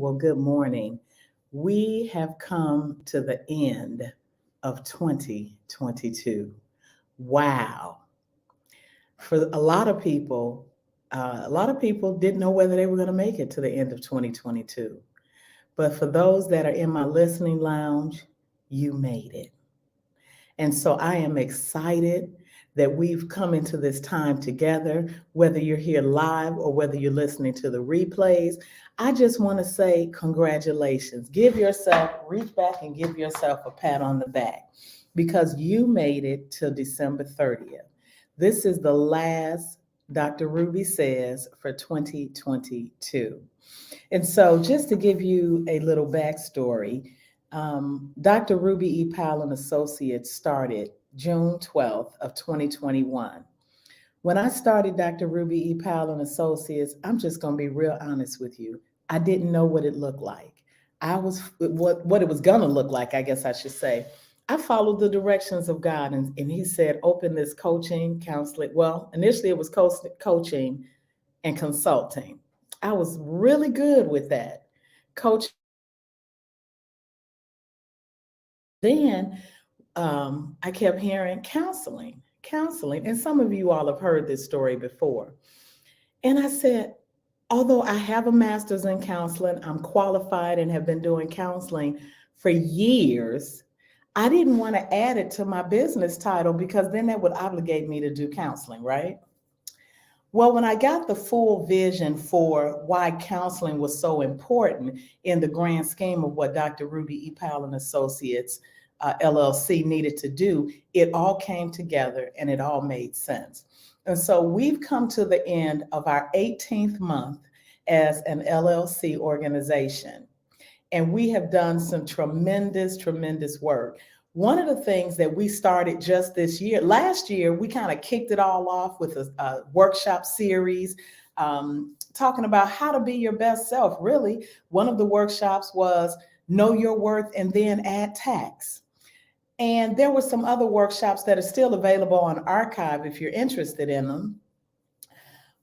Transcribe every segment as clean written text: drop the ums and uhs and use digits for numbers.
Well, good morning. We have come to the end of 2022. Wow. For a lot of people didn't know whether they were going to make it to the end of 2022. But for those that are in my listening lounge, you made it. And so I am excited that we've come into this time together, whether you're here live or whether you're listening to the replays. I just want to say congratulations. Reach back and give yourself a pat on the back because you made it till December 30th. This is the last Dr. Ruby Says for 2022. And so just to give you a little backstory, Dr. Ruby E. Powell and Associates started June 12th of 2021. When I started Dr. Ruby E. Powell and Associates, I'm just going to be real honest with you. I didn't know what it looked like. What it was going to look like, I guess I should say. I followed the directions of God, and he said, open this coaching, counseling. Well, initially it was coaching and consulting. I was really good with that. Coach. Then I kept hearing counseling. And some of you all have heard this story before. And I said, although I have a master's in counseling, I'm qualified and have been doing counseling for years, I didn't want to add it to my business title because then that would obligate me to do counseling, right? Well, when I got the full vision for why counseling was so important in the grand scheme of what Dr. Ruby E. Powell and Associates LLC needed to do, it all came together and it all made sense. And so we've come to the end of our 18th month as an LLC organization. And we have done some tremendous work. One of the things that we started just this year, last year, we kind of kicked it all off with a workshop series talking about how to be your best self. Really, one of the workshops was know your worth and then add tax. And there were some other workshops that are still available on archive if you're interested in them.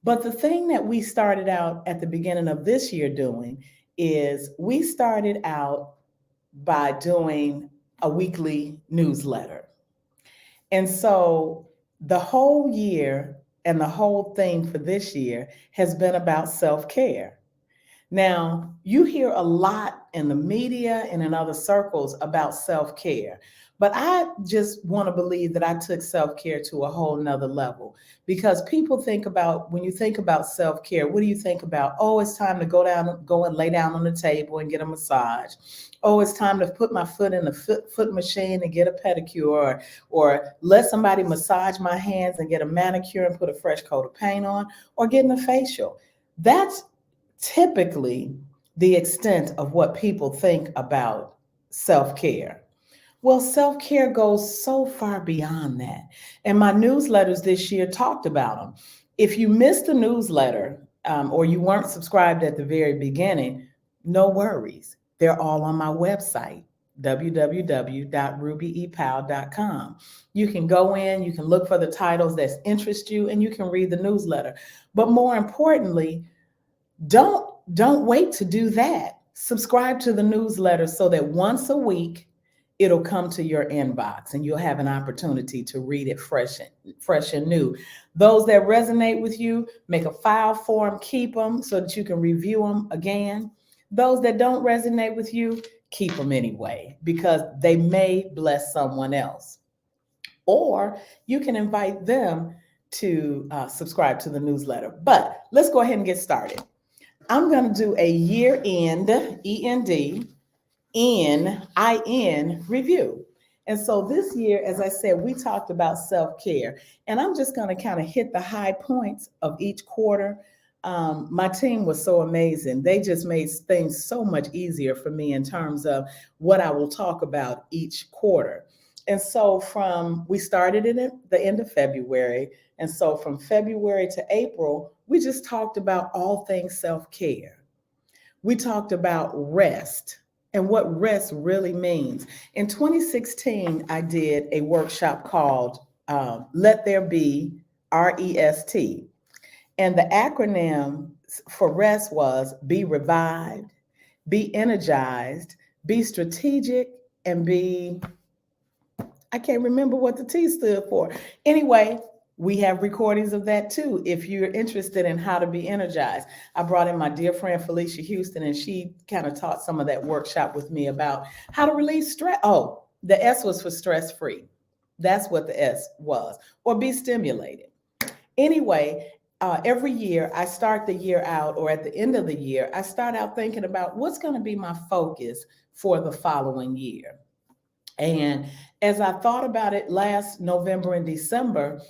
But the thing that we started out at the beginning of this year doing is we started out by doing a weekly newsletter. And so the whole year and the whole theme for this year has been about self-care. Now, you hear a lot in the media and in other circles about self-care, but I just want to believe that I took self-care to a whole nother level because people when you think about self-care, what do you think about? Oh, it's time to go and lay down on the table and get a massage. Oh, it's time to put my foot in the foot machine and get a pedicure, or let somebody massage my hands and get a manicure and put a fresh coat of paint on, or getting a facial. That's typically the extent of what people think about self-care. Well, self-care goes so far beyond that. And my newsletters this year talked about them. If you missed the newsletter or you weren't subscribed at the very beginning, no worries. They're all on my website, www.rubyepowell.com. You can go in, you can look for the titles that interest you, and you can read the newsletter. But more importantly, don't wait to do that. Subscribe to the newsletter so that once a week it'll come to your inbox and you'll have an opportunity to read it fresh and new. Those that resonate with you, make a file for them, keep them so that you can review them again. Those that don't resonate with you, keep them anyway because they may bless someone else. Or you can invite them to subscribe to the newsletter. But let's go ahead and get started. I'm going to do a year-end, END, IN review. And so this year, as I said, we talked about self-care. And I'm just going to kind of hit the high points of each quarter. My team was so amazing. They just made things so much easier for me in terms of what I will talk about each quarter. And so we started it at the end of February. And so from February to April, we just talked about all things self-care. We talked about rest and what rest really means. In 2016, I did a workshop called Let There Be, REST. And the acronym for rest was be revived, be energized, be strategic, and be, I can't remember what the T stood for. Anyway, we have recordings of that too. If you're interested in how to be energized, I brought in my dear friend Felicia Houston, and she kind of taught some of that workshop with me about how to release stress. Oh, the S was for stress free. That's what the S was, or be stimulated. Anyway, every year I start the year out, or at the end of the year, I start out thinking about what's going to be my focus for the following year. And as I thought about it last November and December,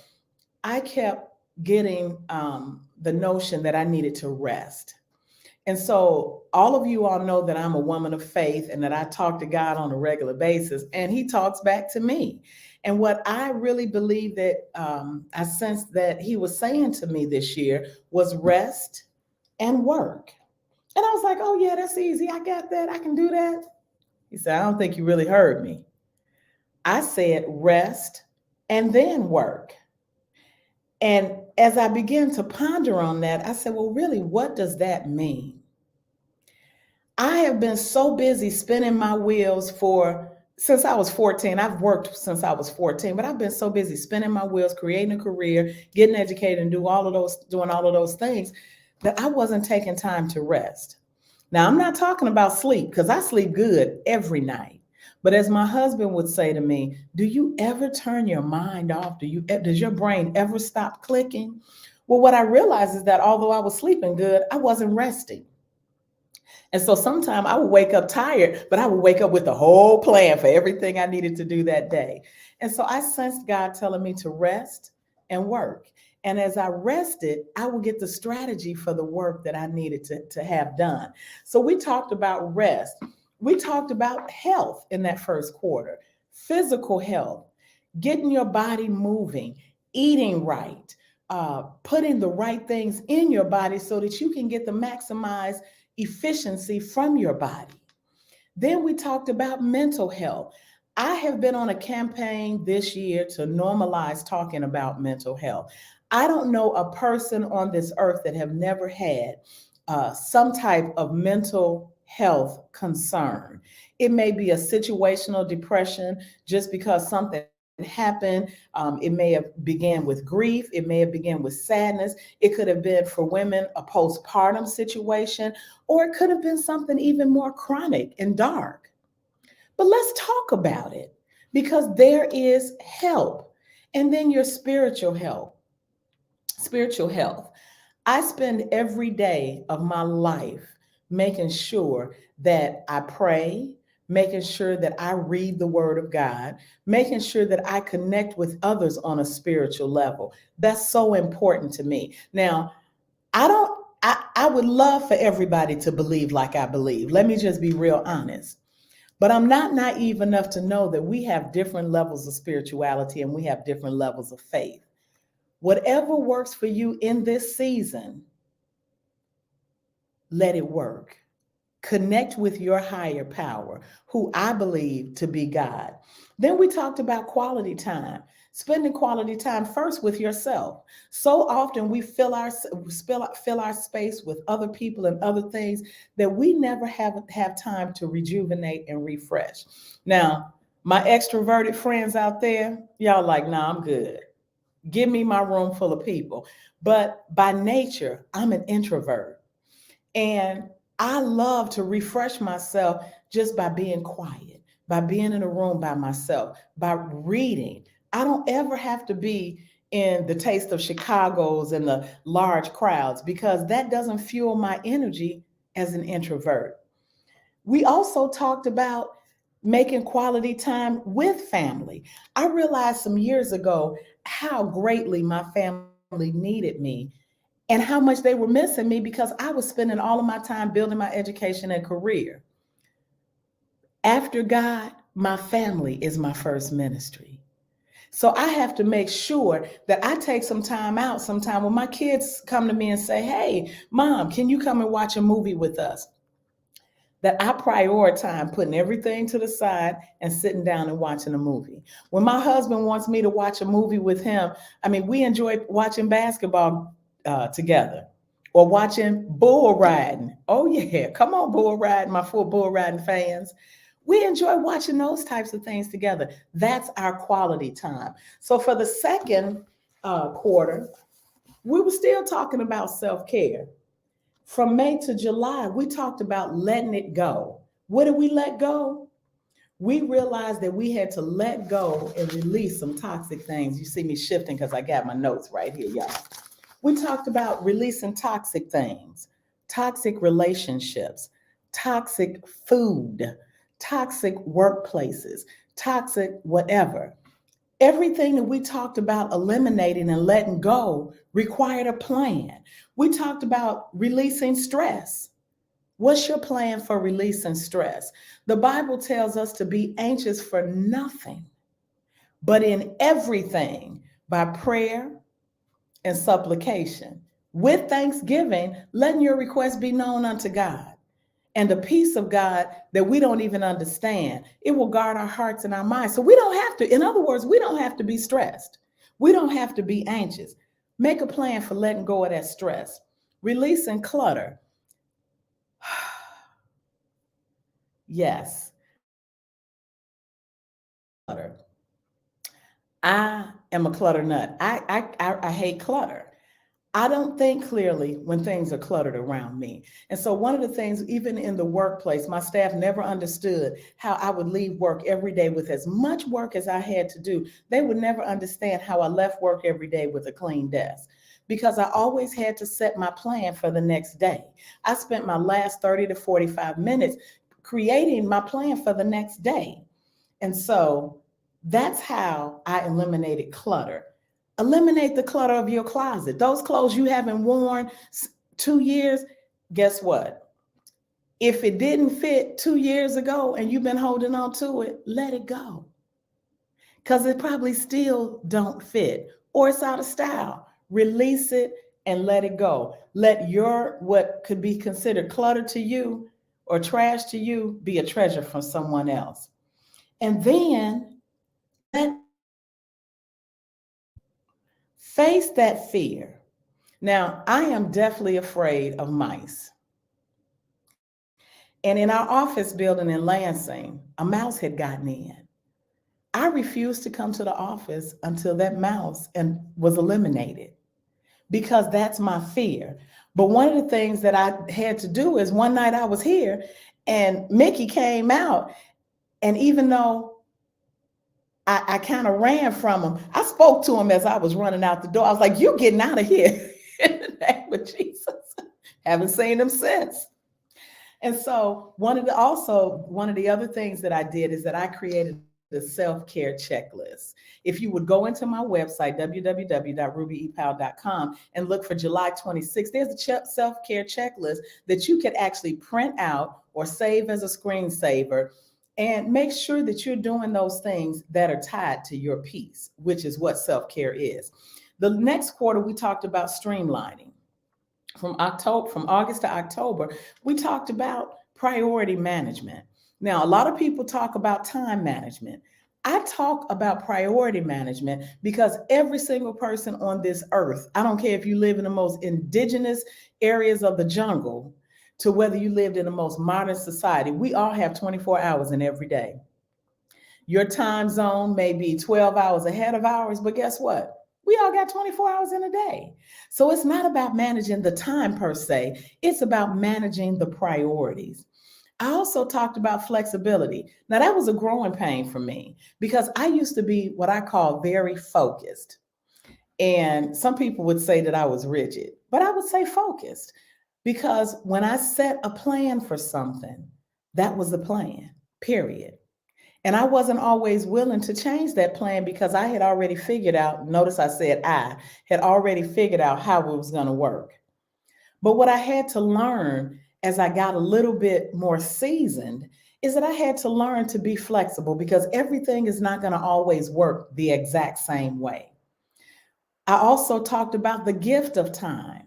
I kept getting the notion that I needed to rest. And so, all of you all know that I'm a woman of faith and that I talk to God on a regular basis, and He talks back to me. And what I really believe that I sensed that He was saying to me this year was rest and work. And I was like, oh, yeah, that's easy. I got that. I can do that. He said, I don't think you really heard me. I said rest and then work. And as I began to ponder on that, I said, well, really, what does that mean? I have been so busy spinning my wheels since I was 14. I've worked since I was 14, but I've been so busy spinning my wheels, creating a career, getting educated, and doing all of those things that I wasn't taking time to rest. Now, I'm not talking about sleep, because I sleep good every night. But as my husband would say to me, do you ever turn your mind off? Does your brain ever stop clicking? Well, what I realized is that although I was sleeping good, I wasn't resting. And so sometimes I would wake up tired, but I would wake up with the whole plan for everything I needed to do that day. And so I sensed God telling me to rest and work. And as I rested, I would get the strategy for the work that I needed to have done. So we talked about rest. We talked about health in that first quarter, physical health, getting your body moving, eating right, putting the right things in your body so that you can get the maximized efficiency from your body. Then we talked about mental health. I have been on a campaign this year to normalize talking about mental health. I don't know a person on this earth that have never had some type of mental health concern. It may be a situational depression just because something happened. It may have began with grief. It may have began with sadness. It could have been for women a postpartum situation, or it could have been something even more chronic and dark. But let's talk about it, because there is help. And then your spiritual health. Spiritual health. I spend every day of my life making sure that I pray, making sure that I read the Word of God, making sure that I connect with others on a spiritual level. That's so important to me. Now, I would love for everybody to believe like I believe. Let me just be real honest. But I'm not naive enough to know that we have different levels of spirituality and we have different levels of faith. Whatever works for you in this season, let it work. Connect with your higher power, who I believe to be God. Then we talked about quality time, spending quality time first with yourself. So often we fill our space with other people and other things that we never have time to rejuvenate and refresh. Now, my extroverted friends out there, y'all like, nah, I'm good. Give me my room full of people. But by nature, I'm an introvert. And I love to refresh myself just by being quiet, by being in a room by myself, by reading. I don't ever have to be in the taste of Chicago's and the large crowds, because that doesn't fuel my energy as an introvert. We also talked about making quality time with family. I realized some years ago how greatly my family needed me and how much they were missing me, because I was spending all of my time building my education and career. After God, my family is my first ministry. So I have to make sure that I take some time out sometime when my kids come to me and say, hey, Mom, can you come and watch a movie with us? That I prioritize putting everything to the side and sitting down and watching a movie. When my husband wants me to watch a movie with him, I mean, we enjoy watching basketball together, or watching bull riding. Oh, yeah. Come on, bull riding, my full bull riding fans. We enjoy watching those types of things together. That's our quality time. So for the second quarter, we were still talking about self care. From May to July, we talked about letting it go. What did we let go? We realized that we had to let go and release some toxic things. You see me shifting because I got my notes right here, y'all. We talked about releasing toxic things, toxic relationships, toxic food, toxic workplaces, toxic whatever. Everything that we talked about eliminating and letting go required a plan. We talked about releasing stress. What's your plan for releasing stress? The Bible tells us to be anxious for nothing, but in everything by prayer and supplication. With thanksgiving, letting your requests be known unto God. And the peace of God that we don't even understand, it will guard our hearts and our minds. So we don't have to, in other words, we don't have to be stressed. We don't have to be anxious. Make a plan for letting go of that stress. Releasing clutter. Yes, clutter. I am a clutter nut. I hate clutter. I don't think clearly when things are cluttered around me. And so, one of the things, even in the workplace, my staff never understood how I would leave work every day with as much work as I had to do. They would never understand how I left work every day with a clean desk because I always had to set my plan for the next day. I spent my last 30 to 45 minutes creating my plan for the next day. And so, that's how I eliminated clutter. Eliminate the clutter of your closet. Those clothes you haven't worn 2 years, guess what? If it didn't fit 2 years ago and you've been holding on to it, let it go. Because it probably still don't fit or it's out of style. Release it and let it go. Let your what could be considered clutter to you or trash to you be a treasure from someone else. And then let face that fear. Now, I am definitely afraid of mice. And in our office building in Lansing, a mouse had gotten in. I refused to come to the office until that mouse was eliminated because that's my fear. But one of the things that I had to do is one night I was here and Mickey came out. And even though I kind of ran from him, I spoke to him as I was running out the door. I was like, "You're getting out of here in the name of Jesus." Haven't seen him since. And so one of the other things that I did is that I created a self-care checklist. If you would go into my website, www.rubyepowell.com, and look for July 26th, there's a self-care checklist that you could actually print out or save as a screensaver and make sure that you're doing those things that are tied to your peace, which is what self-care is. The next quarter, we talked about streamlining. From August to October, we talked about priority management. Now, a lot of people talk about time management. I talk about priority management because every single person on this earth, I don't care if you live in the most indigenous areas of the jungle to whether you lived in the most modern society, we all have 24 hours in every day. Your time zone may be 12 hours ahead of ours, but guess what? We all got 24 hours in a day. So it's not about managing the time per se, it's about managing the priorities. I also talked about flexibility. Now, that was a growing pain for me because I used to be what I call very focused. And some people would say that I was rigid, but I would say focused because when I set a plan for something, that was the plan, period. And I wasn't always willing to change that plan because I had already figured out, notice I said I had already figured out how it was going to work. But what I had to learn as I got a little bit more seasoned is that I had to learn to be flexible because everything is not going to always work the exact same way. I also talked about the gift of time.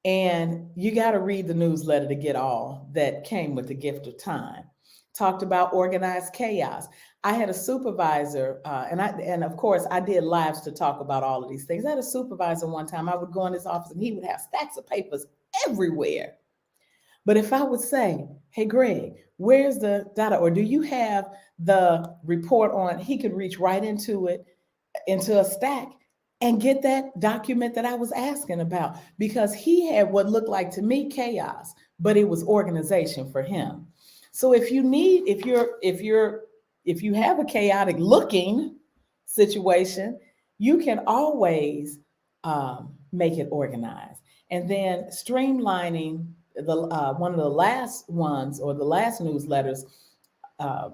And you got to read the newsletter to get all that came with the gift of time. talked about organized chaos. I had a supervisor, and of course I did lives to talk about all of these things. I had a supervisor one time. I would go in his office and he would have stacks of papers everywhere. But if I would say, "Hey Greg, where's the data?" or "Do you have the report on?" He could reach right into it, into a stack, and get that document that I was asking about, because he had what looked like to me chaos, but it was organization for him. So if you need, if you have a chaotic looking situation, you can always make it organized. And then streamlining, the one of the last ones, or the last newsletters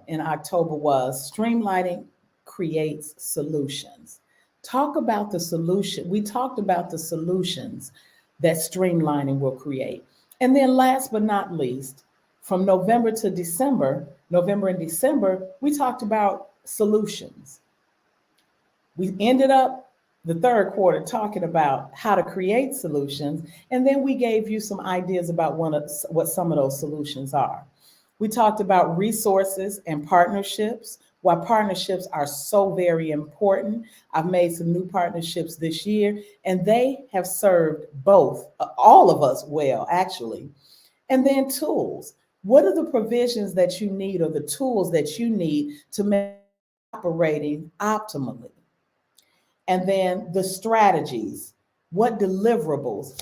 in October, was streamlining creates solutions. Talk about the solution. We talked about the solutions that streamlining will create. And then last but not least, from November and December, we talked about solutions. We ended up the third quarter talking about how to create solutions, and then we gave you some ideas about what some of those solutions are. We talked about resources and partnerships, why partnerships are so very important. I've made some new partnerships this year, and they have served both, all of us well, actually. And then tools. What are the provisions that you need, or the tools that you need to make operating optimally? And then the strategies. What deliverables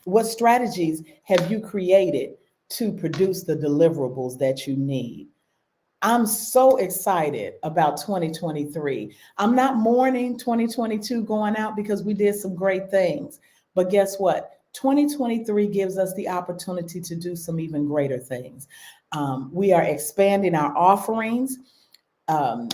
what strategies have you created to produce the deliverables that you need? I'm so excited about 2023. I'm not mourning 2022 going out, because we did some great things. But guess what? 2023 gives us the opportunity to do some even greater things. We are expanding our offerings. Um,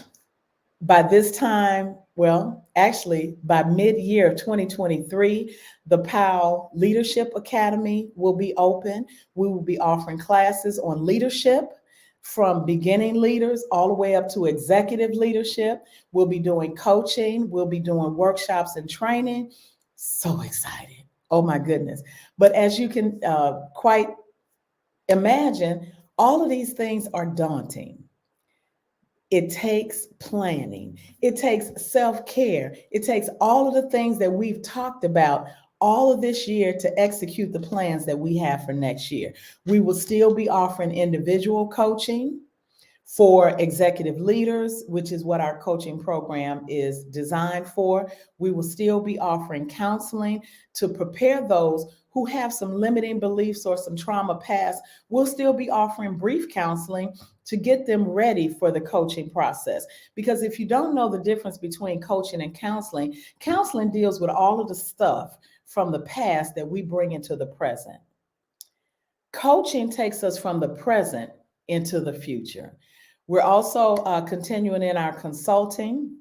by this time, well, actually, by mid-year of 2023, the POW Leadership Academy will be open. We will be offering classes on leadership, from beginning leaders all the way up to executive leadership. We'll be doing coaching. We'll be doing workshops and training. So excited. Oh my goodness. But as you can quite imagine, all of these things are daunting. It takes planning. It takes self-care. It takes all of the things that we've talked about all of this year to execute the plans that we have for next year. We will still be offering individual coaching for executive leaders, which is what our coaching program is designed for. We will still be offering counseling to prepare those who have some limiting beliefs or some trauma past. We'll still be offering brief counseling to get them ready for the coaching process. Because if you don't know the difference between coaching and counseling, counseling deals with all of the stuff from the past that we bring into the present. Coaching takes us from the present into the future. We're also continuing in our consulting,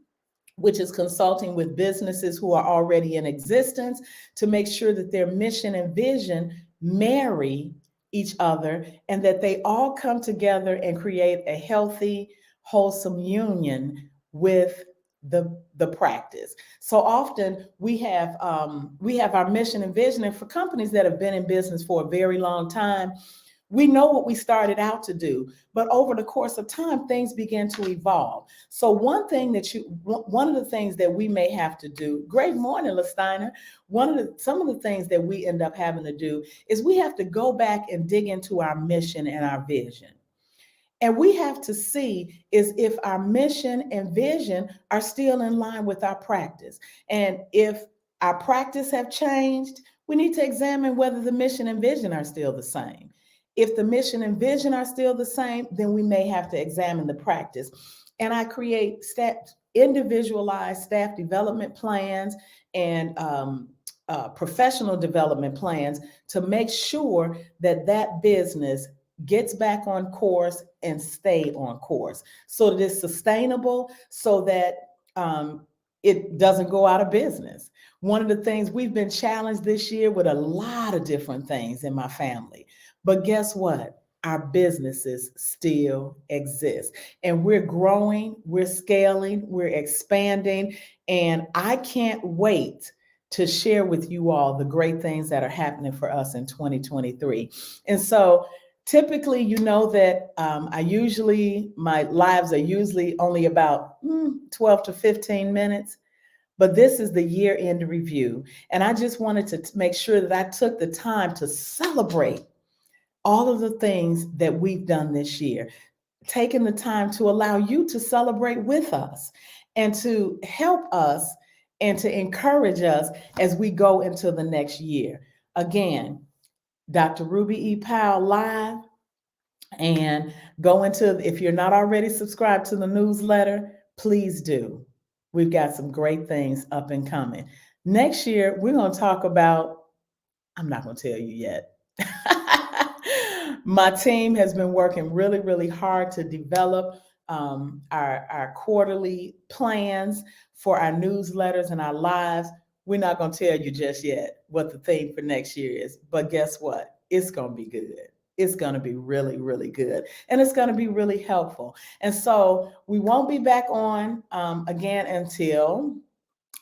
which is consulting with businesses who are already in existence to make sure that their mission and vision marry each other, and that they all come together and create a healthy, wholesome union with the practice. So often we have our mission and vision, and for companies that have been in business for a very long time, we know what we started out to do, but over the course of time, things begin to evolve. So one of the things that we may have to do, great morning, LaSteiner, some of the things that we end up having to do is we have to go back and dig into our mission and our vision. And we have to see is if our mission and vision are still in line with our practice. And if our practice have changed, we need to examine whether the mission and vision are still the same. If the mission and vision are still the same, then we may have to examine the practice. And I create individualized staff development plans and professional development plans to make sure that that business gets back on course and stay on course, so that it's sustainable, so that it doesn't go out of business. One of the things, we've been challenged this year with a lot of different things in my family, but guess what? Our businesses still exist, and we're growing, we're scaling, we're expanding, and I can't wait to share with you all the great things that are happening for us in 2023. And so Typically, you know that my lives are usually only about 12 to 15 minutes, but this is the year end review. And I just wanted to make sure that I took the time to celebrate all of the things that we've done this year, taking the time to allow you to celebrate with us and to help us and to encourage us as we go into the next year. Again, Dr. Ruby E. Powell Live, and go into, if you're not already subscribed to the newsletter, please do. We've got some great things up and coming. Next year, we're going to talk about, I'm not going to tell you yet. My team has been working really, really hard to develop our quarterly plans for our newsletters and our lives. We're not going to tell you just yet what the theme for next year is, but guess what? It's going to be good. It's going to be really, really good. And it's going to be really helpful. And so we won't be back on again until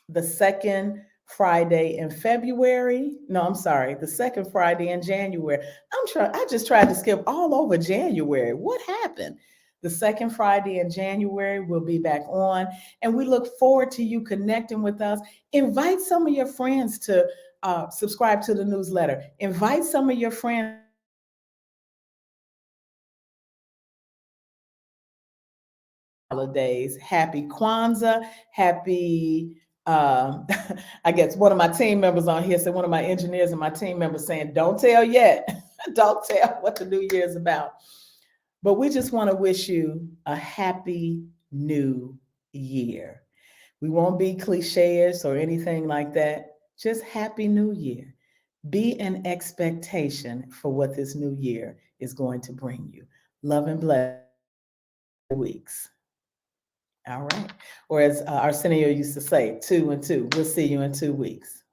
the second Friday in February. No, I'm sorry, the second Friday in January. I just tried to skip all over January. What happened? The second Friday in January, we'll be back on. And we look forward to you connecting with us. Invite some of your friends to subscribe to the newsletter. Invite some of your friends holidays. Happy Kwanzaa. Happy, I guess one of my team members on here said, one of my engineers and my team members saying, don't tell yet. Don't tell what the new year is about. But we just want to wish you a happy new year. We won't be cliches or anything like that. Just happy new year. Be in expectation for what this new year is going to bring you. Love and bless weeks. All right. Or as Arsenio used to say, 2 and 2. We'll see you in 2 weeks.